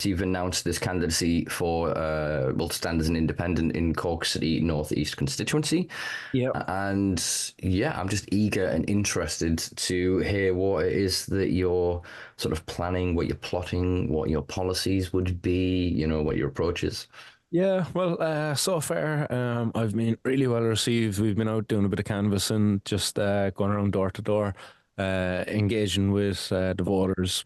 you've announced this candidacy for well, to stand as an independent in Cork City North East constituency. Yep. And yeah, I'm just eager and interested to hear what it is that you're sort of planning, what you're plotting, what your policies would be, what your approach is. Yeah, well, so far, I've been really well received. We've been out doing a bit of canvassing, just going around door to door, engaging with the voters.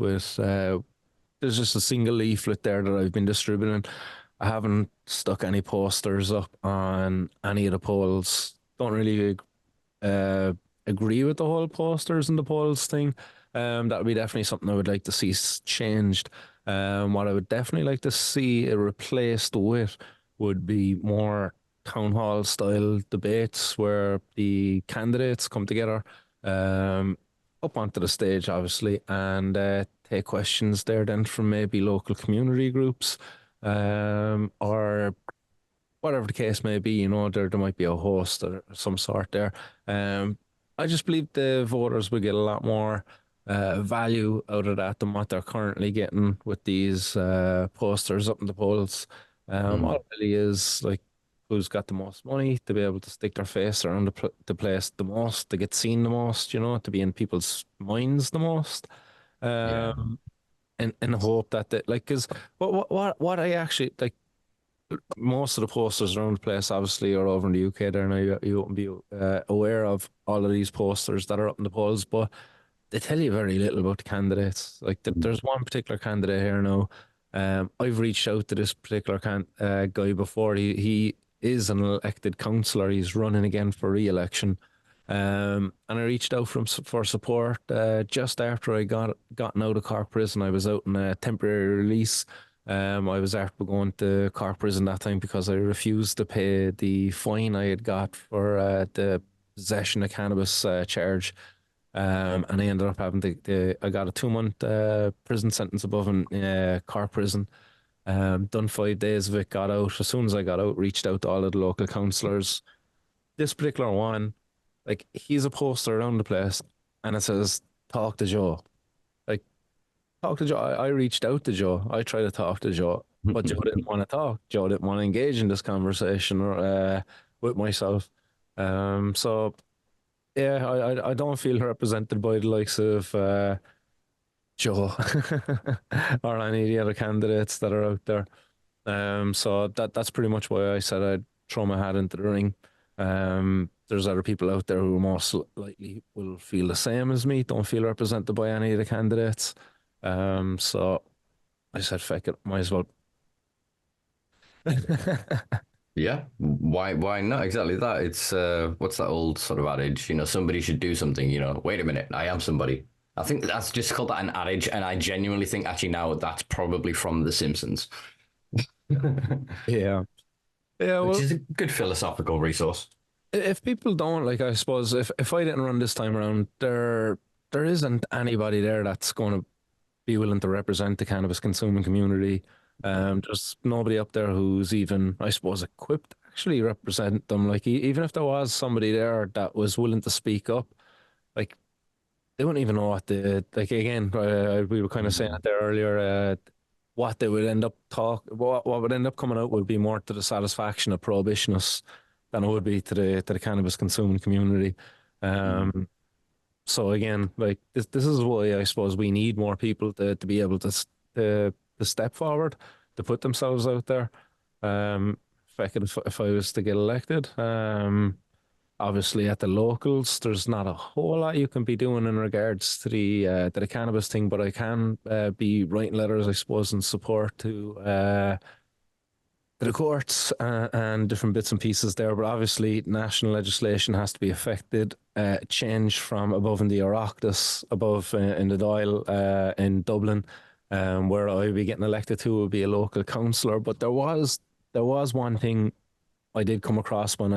There's just a single leaflet there that I've been distributing. I haven't stuck any posters up on any of the polls. Don't really uh, agree with the whole posters and the polls thing. That would be definitely something I would like to see changed. What I would definitely like to see it replaced with would be more town hall style debates where the candidates come together um, up onto the stage, obviously, and take questions there then from maybe local community groups or whatever the case may be, there might be a host or some sort there. Um, I just believe the voters will get a lot more value out of that than what they're currently getting with these posters up in the polls. All Mm. it really is like who's got the most money to be able to stick their face around the place the most, to get seen the most, to be in people's minds the most. Yeah. Um, in the hope that they, like, because what I actually like most of the posters around the place obviously are over in the UK there now. You won't be aware of all of these posters that are up in the polls, but they tell you very little about the candidates. Like there's one particular candidate here now. I've reached out to this particular guy before. He is an elected councillor. He's running again for re-election. And I reached out for support just after I gotten out of Cork prison. I was out in a temporary release. I was after going to Cork prison that time because I refused to pay the fine I had got for the possession of cannabis charge. And I ended up having I got a 2 month prison sentence above in Cork prison. Done 5 days of it, got out. As soon as I got out, reached out to all of the local councillors. This particular one, like he's a poster around the place and it says, talk to Joe. Like, talk to Joe. I reached out to Joe. I tried to talk to Joe, but Joe didn't want to talk. Joe didn't want to engage in this conversation or with myself. So yeah, I don't feel represented by the likes of Joe or any of the other candidates that are out there. So that's pretty much why I said I'd throw my hat into the ring. There's other people out there who most likely will feel the same as me, don't feel represented by any of the candidates. So I said, "Feck it, might as well." Yeah, why not exactly that? It's what's that old sort of adage? Somebody should do something. Wait a minute, I am somebody. I think that's just called that an adage, and I genuinely think actually now that's probably from The Simpsons, Yeah, yeah. which Well, is a good philosophical resource. if people don't like, I suppose if I didn't run this time around, there isn't anybody there that's going to be willing to represent the cannabis consuming community. There's nobody up there who's even, I suppose, equipped to actually represent them. Like, even if there was somebody there that was willing to speak up, like, they wouldn't even know what like, again, we were kind of saying Mm. it there earlier, what they would end up what would end up coming out would be more to the satisfaction of prohibitionists than it would be to the cannabis consuming community. Mm. Um, so again, like this is why I suppose we need more people to be able to step forward, to put themselves out there. If I was to get elected, obviously at the locals, there's not a whole lot you can be doing in regards to the cannabis thing, but I can be writing letters, I suppose, in support to the courts and different bits and pieces there. But obviously, national legislation has to be affected, change from above in the Oireachtas, above in the Dáil in Dublin, where I'd be getting elected to would be a local councillor. But there was one thing I did come across when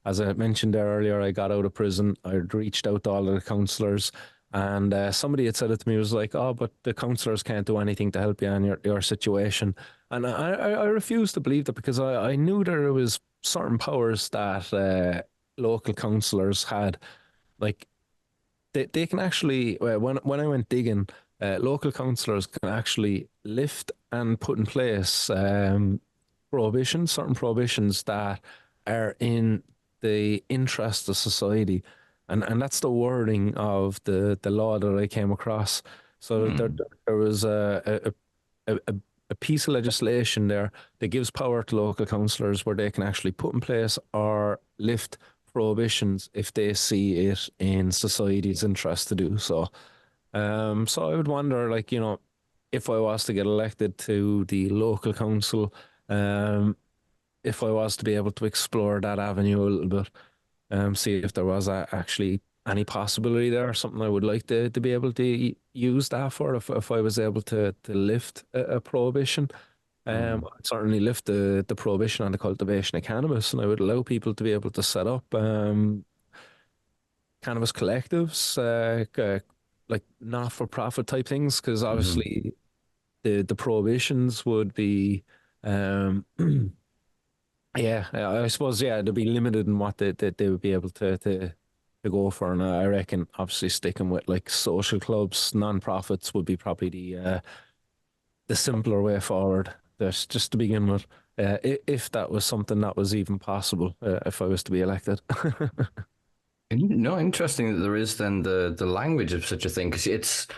as I mentioned there earlier, I got out of prison. I reached out to all of the councillors, and somebody had said it to me, was like, "Oh, but the councillors can't do anything to help you in your situation." And I refused to believe that because I knew there was certain powers that local councillors had. Like they can actually when I went digging, local councillors can actually lift and put in place prohibitions, certain prohibitions that are in the interest of society. And that's the wording of the law that I came across. So Hmm. there was a piece of legislation there that gives power to local councillors where they can actually put in place or lift prohibitions if they see it in society's interest to do so. So I would wonder, like, if I was to get elected to the local council, um, if I was to be able to explore that avenue a little bit, see if there was actually any possibility there, or something I would like to be able to use that for if I was able to lift a prohibition. Hmm. I'd certainly lift the prohibition on the cultivation of cannabis, and I would allow people to be able to set up cannabis collectives, like not for profit type things, because Hmm. obviously the prohibitions would be um, yeah, I suppose, yeah, they'd be limited in what they would be able to go for. And I reckon obviously sticking with like social clubs, non-profits would be probably the simpler way forward. That's just to begin with. If that was something that was even possible, if I was to be elected. No, interesting that there is then the language of such a thing, because it's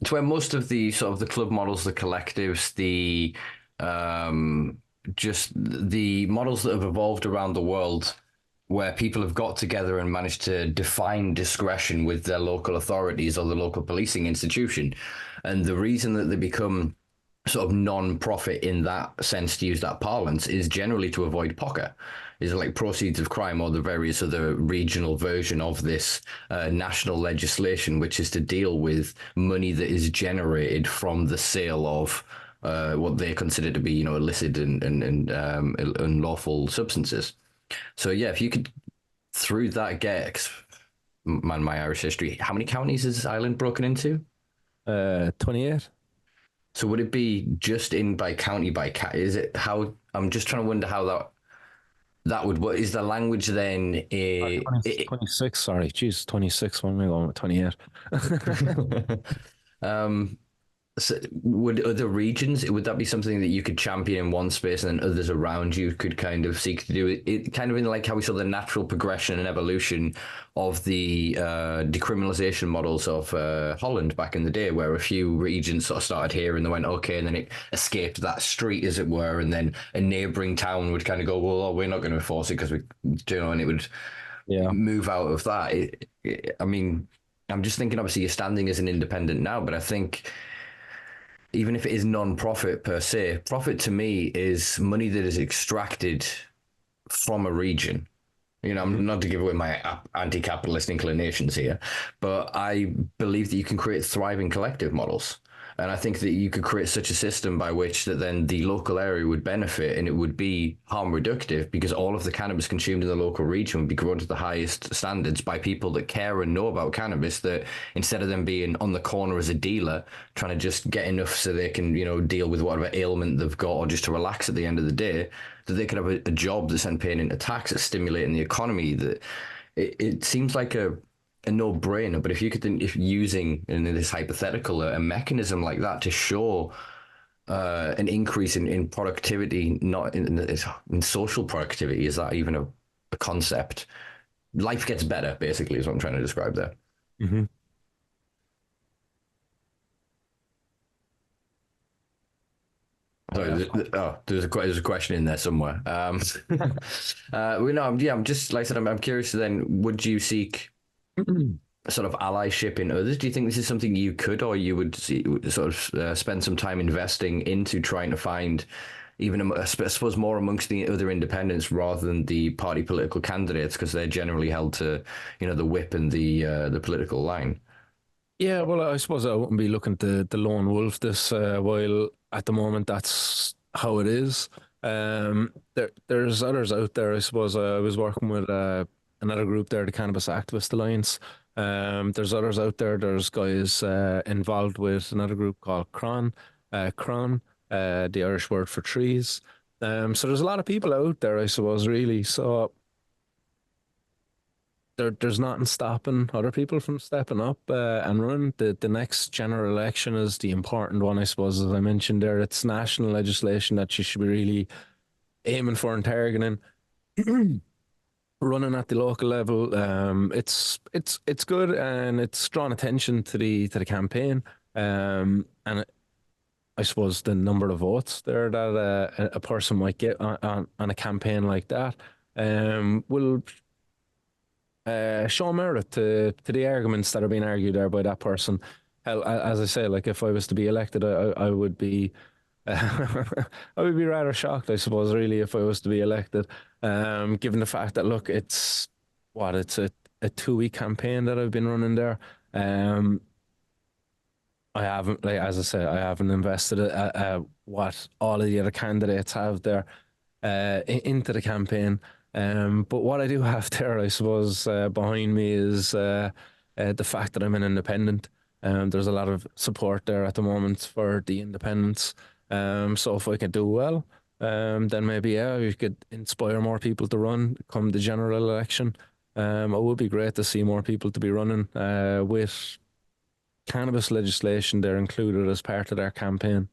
where most of the sort of the club models, the collectives, the um, just the models that have evolved around the world, where people have got together and managed to define discretion with their local authorities or the local policing institution, and the reason that they become sort of non-profit in that sense, to use that parlance, is generally to avoid pocket, is like proceeds of crime or the various other regional version of this national legislation, which is to deal with money that is generated from the sale of what they consider to be, illicit and unlawful substances. So yeah, if you could through that get, man, my Irish history, how many counties is this island broken into? 28. So would it be just in by county by cat? Is it how? I'm just trying to wonder how that would. What is the language then? 26, sorry. Jeez, 26. When am I going with 28? um, So would other regions, would that be something that you could champion in one space and then others around you could kind of seek to do it, kind of in like how we saw the natural progression and evolution of the decriminalization models of Holland back in the day, where a few regions sort of started here and they went okay, and then it escaped that street, as it were, and then a neighboring town would kind of go, well, we're not going to enforce it because and it would Yeah. move out of that. I mean, I'm just thinking, obviously, you're standing as an independent now, but I think even if it is non-profit per se, profit to me is money that is extracted from a region. Mhm. I'm not to give away my anti-capitalist inclinations here, but I believe that you can create thriving collective models. And I think that you could create such a system by which that then the local area would benefit and it would be harm reductive because all of the cannabis consumed in the local region would be grown to the highest standards by people that care and know about cannabis, that instead of them being on the corner as a dealer, trying to just get enough so they can, deal with whatever ailment they've got or just to relax at the end of the day, that they could have a job that's then paying into tax, that's stimulating the economy. That it seems like a no-brainer. But if you could, if using in this hypothetical a mechanism like that to show an increase in productivity, not in social productivity, is that even a concept? Life gets better, basically, is what I'm trying to describe there. Mhm. Oh, Sorry, yeah. there's a question in there somewhere. Well, no, I'm just like I said, I'm curious. Then, would you seek sort of allyship in others? Do you think this is something you could, or you would sort of spend some time investing into trying to find even, I suppose, more amongst the other independents rather than the party political candidates, because they're generally held to, the whip and the political line. Yeah, well, I suppose I wouldn't be looking to lone wolf this while at the moment that's how it is. There's others out there. I suppose I was working with another group there, the Cannabis Activist Alliance. There's others out there. There's guys involved with another group called Cron, the Irish word for trees. So there's a lot of people out there, I suppose, really. So there's nothing stopping other people from stepping up and running. The next general election is the important one, I suppose, as I mentioned there. It's national legislation that you should be really aiming for and targeting. Running at the local level, it's good, and it's drawn attention to the campaign. And I suppose the number of votes there that a person might get on a campaign like that will show merit to the arguments that are being argued there by that person. Hell, as I say, like if I was to be elected, I would be. I would be rather shocked, I suppose, really, if I was to be elected. Given the fact that, look, it's a 2 week campaign that I've been running there. I haven't, like as I say, I haven't invested what all of the other candidates have there into the campaign. But what I do have there, I suppose, behind me is the fact that I'm an independent. There's a lot of support there at the moment for the independents. So if I could do well, then maybe yeah, we could inspire more people to run come the general election. It would be great to see more people to be running with cannabis legislation there included as part of their campaign.